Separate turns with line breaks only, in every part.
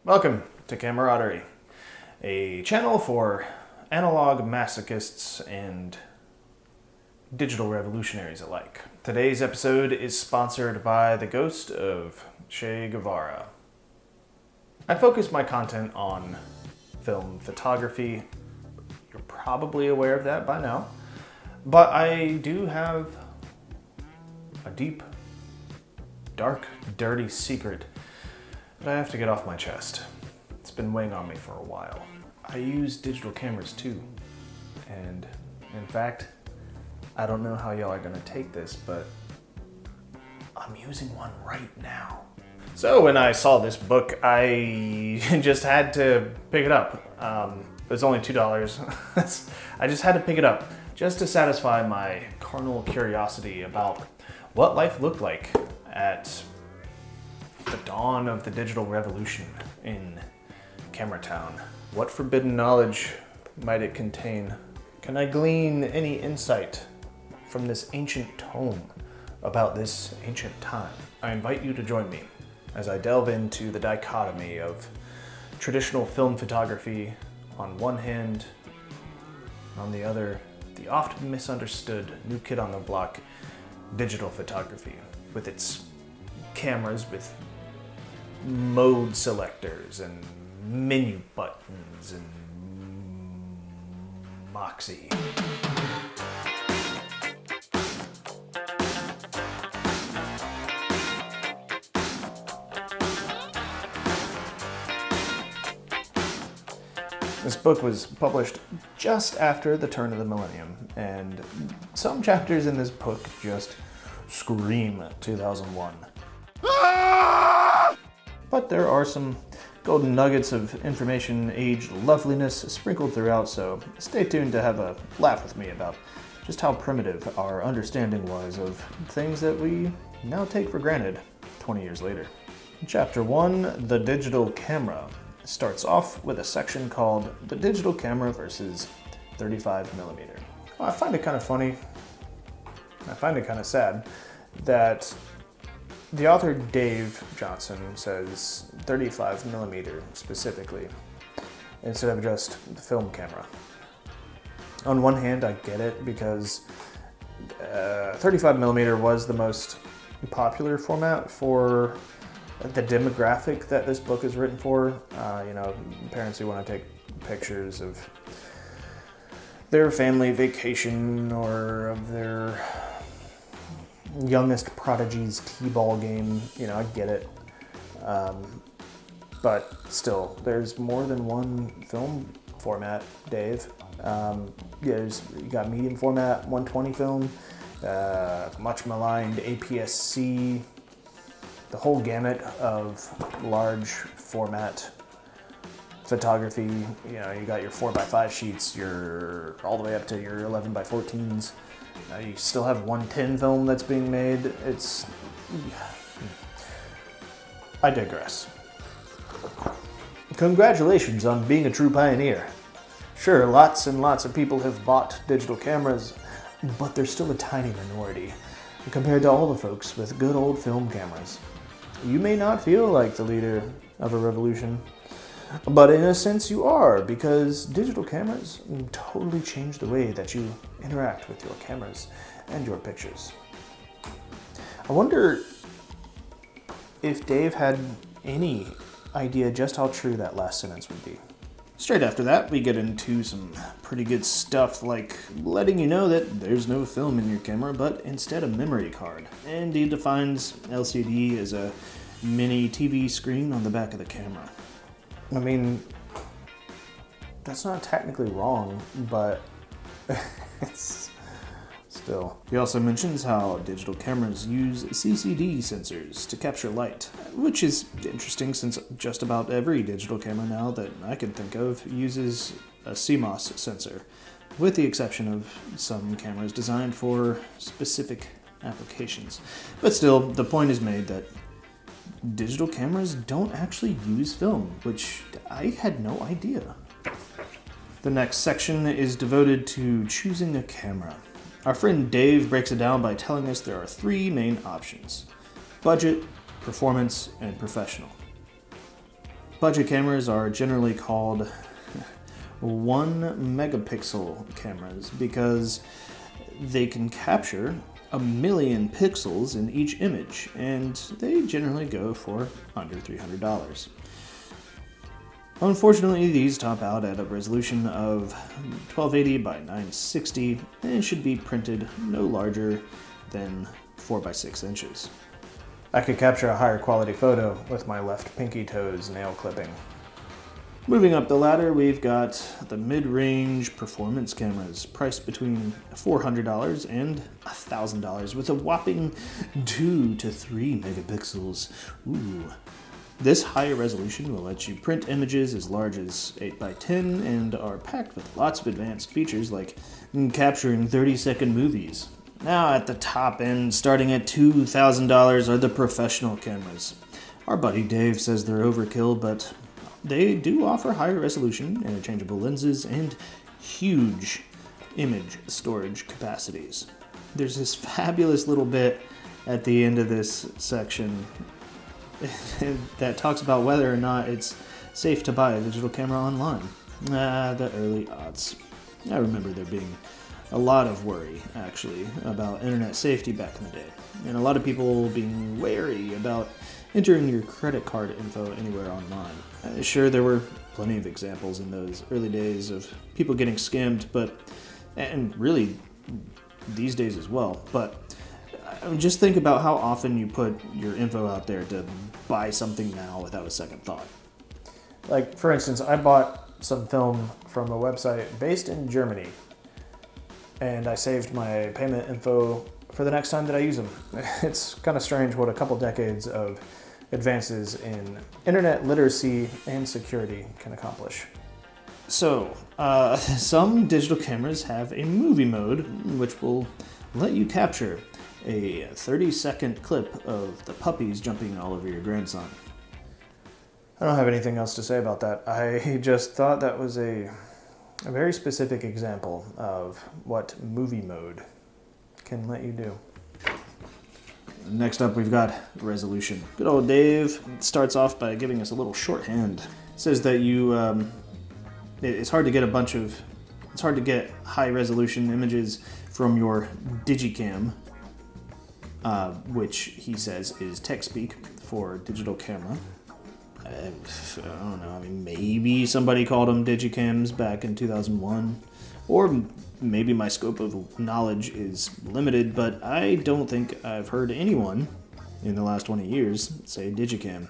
Welcome to Camaraderie, a channel for analog masochists and digital revolutionaries alike. Today's episode is sponsored by the ghost of Che Guevara. I focus my content on film photography. You're probably aware of that by now, but I do have a deep, dark, dirty secret that I have to get off my chest. It's been weighing on me for a while. I use digital cameras too. And in fact, I don't know how y'all are gonna take this, but I'm using one right now. So when I saw this book, I just had to pick it up. It was only $2. I just had to pick it up just to satisfy my carnal curiosity about what life looked like at the dawn of the digital revolution in Cameratown. What forbidden knowledge might it contain? Can I glean any insight from this ancient tome about this ancient time? I invite you to join me as I delve into the dichotomy of traditional film photography on one hand, on the other, the oft misunderstood new kid on the block, digital photography, with its cameras with mode selectors and menu buttons and moxie. This book was published just after the turn of the millennium, and some chapters in this book just scream 2001. But there are some golden nuggets of information age loveliness sprinkled throughout, so stay tuned to have a laugh with me about just how primitive our understanding was of things that we now take for granted 20 years later. Chapter 1, The Digital Camera, starts off with a section called The Digital Camera versus 35mm. Well, I find it kind of funny, I find it kind of sad, that the author Dave Johnson says 35mm specifically, instead of just the film camera. On one hand, I get it because 35mm was the most popular format for the demographic that this book is written for. Parents who want to take pictures of their family vacation or of their youngest prodigy's t-ball game. I get it. But still, there's more than one film format, Dave. You got medium format, 120 film, much maligned APS-C, the whole gamut of large format photography. You got your 4x5 sheets, your all the way up to your 11x14s. You still have 110 film that's being made. I digress. Congratulations on being a true pioneer. Sure, lots and lots of people have bought digital cameras, but they're still a tiny minority compared to all the folks with good old film cameras. You may not feel like the leader of a revolution, but in a sense you are, because digital cameras totally change the way that you interact with your cameras and your pictures. I wonder if Dave had any idea just how true that last sentence would be. Straight after that, we get into some pretty good stuff, like letting you know that there's no film in your camera, but instead a memory card. And he defines LCD as a mini TV screen on the back of the camera. I mean, that's not technically wrong, but it's still. He also mentions how digital cameras use CCD sensors to capture light, which is interesting since just about every digital camera now that I can think of uses a CMOS sensor, with the exception of some cameras designed for specific applications. But still, the point is made that digital cameras don't actually use film, which I had no idea. The next section is devoted to choosing a camera. Our friend Dave breaks it down by telling us there are three main options: budget, performance, and professional. Budget cameras are generally called 1 megapixel cameras because they can capture 1,000,000 pixels in each image, and they generally go for under $300. Unfortunately, these top out at a resolution of 1280 by 960 and should be printed no larger than 4 by 6 inches. I could capture a higher quality photo with my left pinky toes nail clipping. Moving up the ladder, we've got the mid-range performance cameras, priced between $400 and $1,000 with a whopping 2 to 3 megapixels. Ooh. This higher resolution will let you print images as large as 8 by 10 and are packed with lots of advanced features like capturing 30-second movies. Now at the top end, starting at $2,000, are the professional cameras. Our buddy Dave says they're overkill, but they do offer higher resolution, interchangeable lenses, and huge image storage capacities. There's this fabulous little bit at the end of this section that talks about whether or not it's safe to buy a digital camera online. The early aughts. I remember there being a lot of worry, actually, about internet safety back in the day, and a lot of people being wary about entering your credit card info anywhere online. Sure, there were plenty of examples in those early days of people getting scammed, and really these days as well, but just think about how often you put your info out there to buy something now without a second thought. Like, for instance, I bought some film from a website based in Germany, and I saved my payment info for the next time that I use them. It's kind of strange what a couple decades of advances in internet literacy and security can accomplish. So, some digital cameras have a movie mode, which will let you capture a 30-second clip of the puppies jumping all over your grandson. I don't have anything else to say about that. I just thought that was a very specific example of what movie mode can let you do. Next up, we've got resolution. Good old Dave starts off by giving us a little shorthand. It says that it's hard to get high resolution images from your Digicam, which he says is tech speak for digital camera. I don't know, maybe somebody called them Digicams back in 2001, or maybe my scope of knowledge is limited, but I don't think I've heard anyone in the last 20 years say Digicam.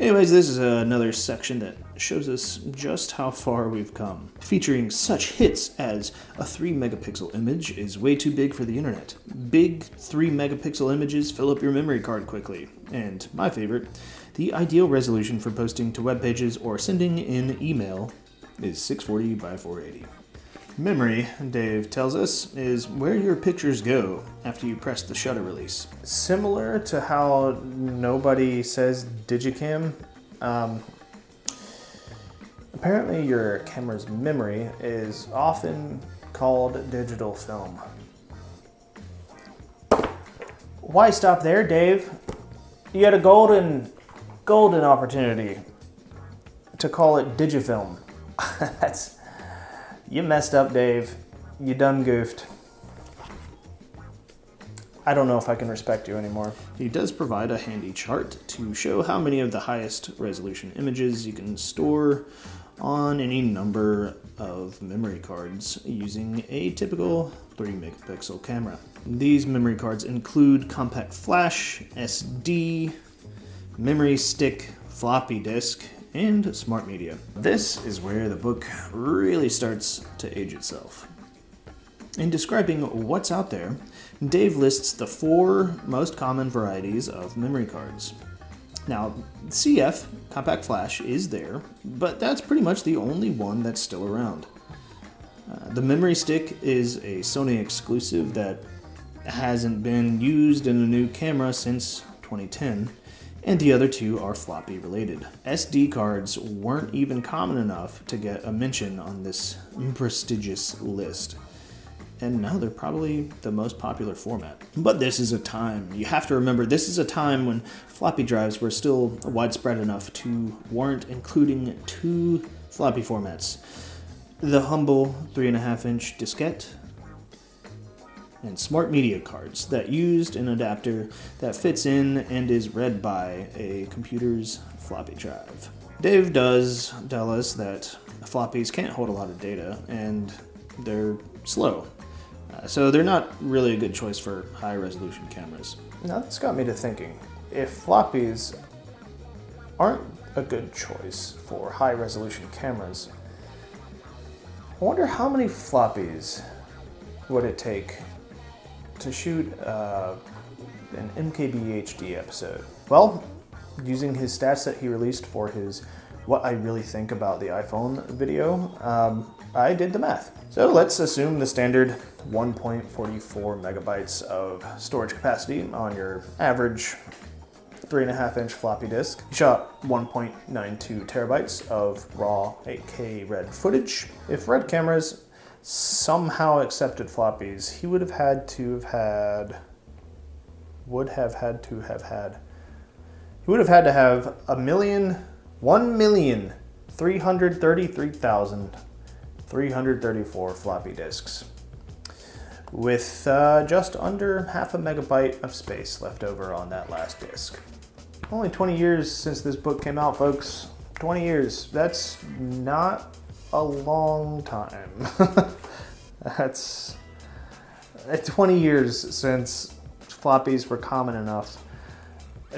Anyways, this is another section that shows us just how far we've come, featuring such hits as a 3 megapixel image is way too big for the internet. Big 3 megapixel images fill up your memory card quickly. And my favorite, the ideal resolution for posting to web pages or sending in email is 640 by 480. Memory, Dave tells us, is where your pictures go after you press the shutter release. Similar to how nobody says Digicam, apparently your camera's memory is often called digital film. Why stop there, Dave? You had a golden opportunity to call it Digifilm. You messed up, Dave. You done goofed. I don't know if I can respect you anymore. He does provide a handy chart to show how many of the highest resolution images you can store on any number of memory cards using a typical 3 megapixel camera. These memory cards include compact flash, SD, memory stick, floppy disk, and smart media. This is where the book really starts to age itself. In describing what's out there, Dave lists the 4 most common varieties of memory cards. Now, CF, compact flash, is there, but that's pretty much the only one that's still around. The memory stick is a Sony exclusive that hasn't been used in a new camera since 2010. And the other 2 are floppy related. SD cards weren't even common enough to get a mention on this prestigious list. and now they're probably the most popular format. But this is a time, you have to remember, this is a time when floppy drives were still widespread enough to warrant including 2 floppy formats. The humble 3.5-inch diskette and smart media cards that used an adapter that fits in and is read by a computer's floppy drive. Dave does tell us that floppies can't hold a lot of data and they're slow. So they're not really a good choice for high-resolution cameras. Now this got me to thinking, if floppies aren't a good choice for high-resolution cameras, I wonder how many floppies would it take to shoot an MKBHD episode? Well, using his stats that he released for his What I Really Think About the iPhone video, I did the math. So let's assume the standard 1.44 megabytes of storage capacity on your average 3.5-inch floppy disk. He shot 1.92 terabytes of raw 8K RED footage. If RED cameras somehow accepted floppies, he would have had to have 1,333,334 floppy disks, with just under half a megabyte of space left over on that last disk. Only 20 years since this book came out, folks. 20 years. That's not a long time. That's 20 years since floppies were common enough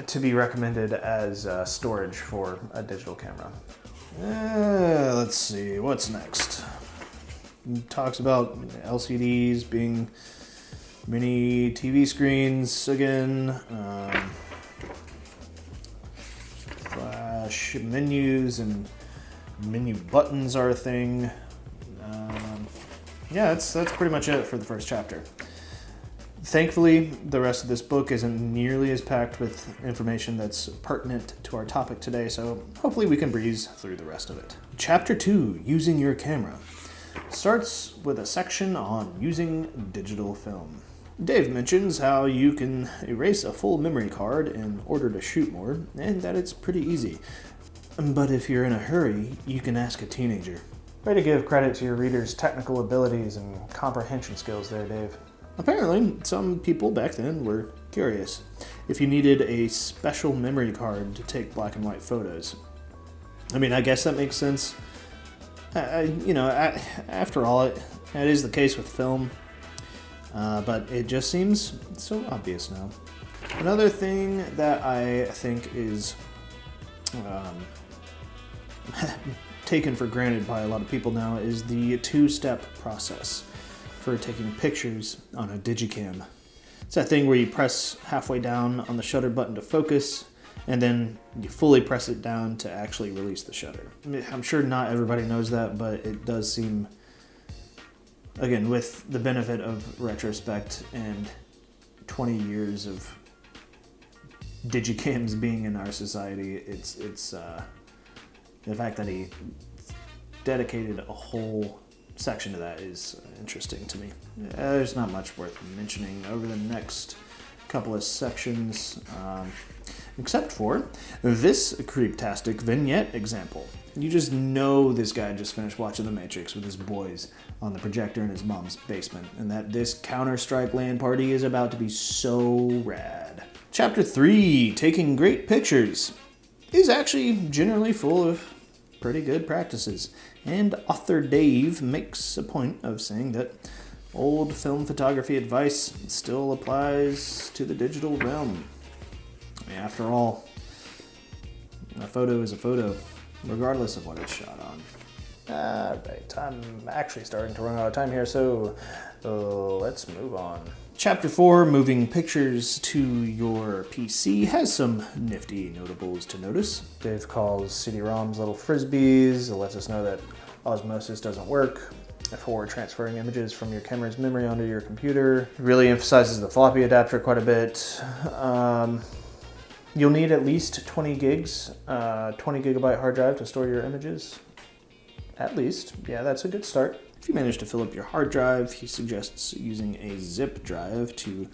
to be recommended as storage for a digital camera. Let's see, what's next? It talks about LCDs being mini TV screens again. Flash menus and menu buttons are a thing. Yeah, that's pretty much it for the first chapter. Thankfully, the rest of this book isn't nearly as packed with information that's pertinent to our topic today, so hopefully we can breeze through the rest of it. Chapter 2, Using Your Camera, starts with a section on using digital film. Dave mentions how you can erase a full memory card in order to shoot more, and that it's pretty easy. But if you're in a hurry, you can ask a teenager. Way to give credit to your readers' technical abilities and comprehension skills there, Dave. Apparently, some people back then were curious if you needed a special memory card to take black and white photos. I mean, I guess that makes sense. After all, it is the case with film, but it just seems so obvious now. Another thing that I think is taken for granted by a lot of people now is the 2-step process for taking pictures on a Digicam. It's that thing where you press halfway down on the shutter button to focus, and then you fully press it down to actually release the shutter. I mean, I'm sure not everybody knows that, but it does seem, again, with the benefit of retrospect and 20 years of Digicams being in our society, it's the fact that he dedicated a whole section to that is interesting to me. There's not much worth mentioning over the next couple of sections, except for this creeptastic vignette example. You just know this guy just finished watching The Matrix with his boys on the projector in his mom's basement, and that this Counter-Strike LAN party is about to be so rad. Chapter 3, Taking Great Pictures, is actually generally full of pretty good practices, and author Dave makes a point of saying that old film photography advice still applies to the digital realm. I mean, after all, a photo is a photo, regardless of what it's shot on. Alright, I'm actually starting to run out of time here, so let's move on. Chapter 4, Moving Pictures to Your PC, has some nifty notables to notice. Dave calls CD-ROMs little frisbees. It lets us know that osmosis doesn't work for transferring images from your camera's memory onto your computer. It really emphasizes the floppy adapter quite a bit. You'll need at least 20 gigs, 20 gigabyte hard drive to store your images. At least. Yeah, that's a good start. If you manage to fill up your hard drive, he suggests using a zip drive to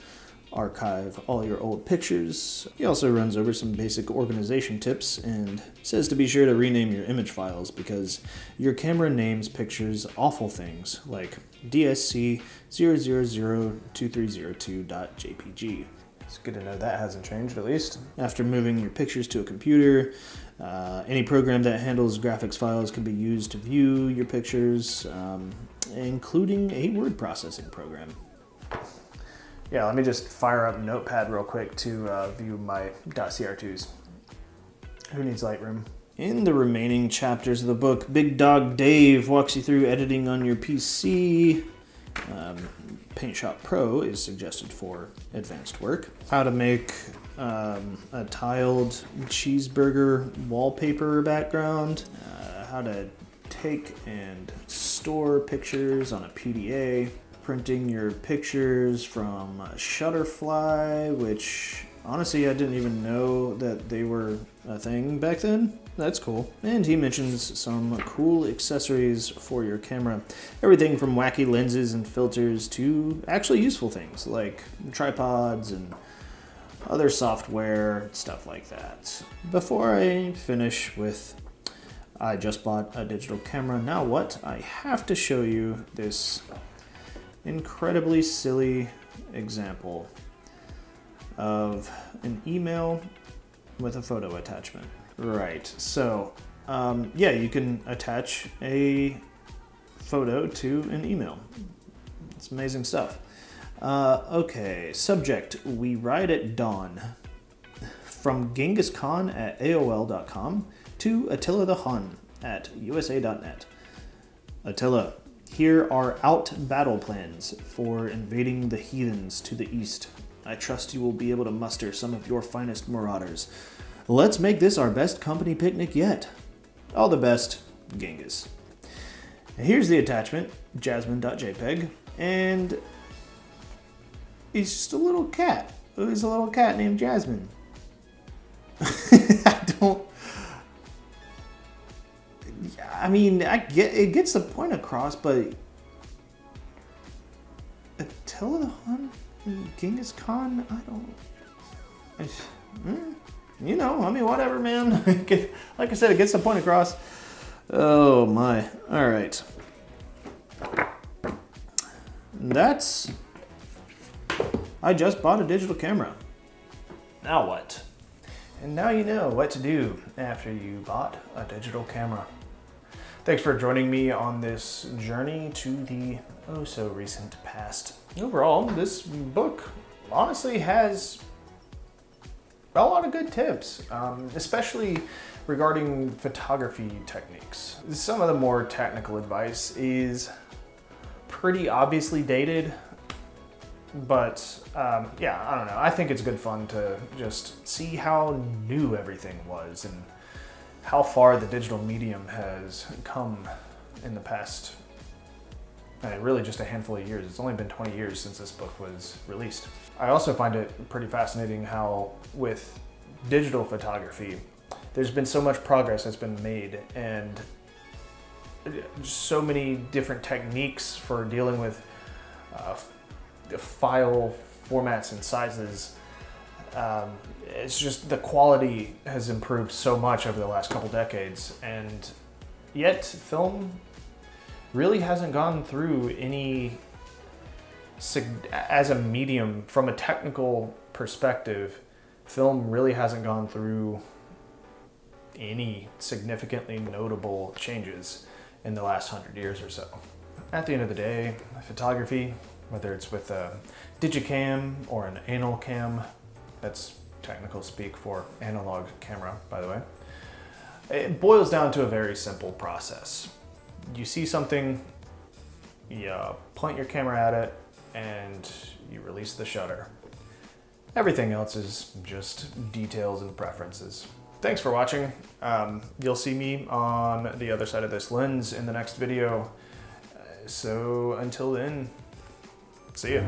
archive all your old pictures. He also runs over some basic organization tips and says to be sure to rename your image files because your camera names pictures awful things like DSC0002302.jpg. It's good to know that hasn't changed, at least. After moving your pictures to a computer, any program that handles graphics files can be used to view your pictures, including a word processing program. Yeah, let me just fire up Notepad real quick to view my .cr2s. Who needs Lightroom? In the remaining chapters of the book, Big Dog Dave walks you through editing on your PC. Paint Shop Pro is suggested for advanced work. How to make a tiled cheeseburger wallpaper background. How to take and store pictures on a PDA. Printing your pictures from Shutterfly, which honestly I didn't even know that they were a thing back then. That's cool. And he mentions some cool accessories for your camera. Everything from wacky lenses and filters to actually useful things like tripods and other software, stuff like that. Before I finish with I just bought a digital camera, now what? I have to show you this incredibly silly example of an email with a photo attachment. Right, so yeah, you can attach a photo to an email. It's amazing stuff. Okay, subject, we ride at dawn. From Genghis Khan at AOL.com to Attila the Hun at USA.net. Attila, here are out battle plans for invading the heathens to the east. I trust you will be able to muster some of your finest marauders. Let's make this our best company picnic yet. All the best, Genghis. And here's the attachment, jasmine.jpg, and he's just a little cat. He's a little cat named Jasmine. I mean, it gets the point across, but Attila the Hun, Genghis Khan, you know, I mean, whatever, man. Like I said, it gets the point across. Oh my! All right, that's. I just bought a digital camera. Now what? And now you know what to do after you bought a digital camera. Thanks for joining me on this journey to the oh-so-recent past. Overall, this book honestly has a lot of good tips, especially regarding photography techniques. Some of the more technical advice is pretty obviously dated, but yeah, I don't know. I think it's good fun to just see how new everything was and how far the digital medium has come in the past, really just a handful of years. It's only been 20 years since this book was released. I also find it pretty fascinating how with digital photography, there's been so much progress that's been made and so many different techniques for dealing with file formats and sizes. It's just the quality has improved so much over the last couple decades, and yet film really hasn't gone through any, as a medium, from a technical perspective, film really hasn't gone through any significantly notable changes in the last 100 years or so. At the end of the day, photography, whether it's with a digicam or an anal cam, that's technical speak for analog camera, by the way, it boils down to a very simple process. You see something, you point your camera at it, and you release the shutter. Everything else is just details and preferences. Thanks for watching. You'll see me on the other side of this lens in the next video. So until then, see ya.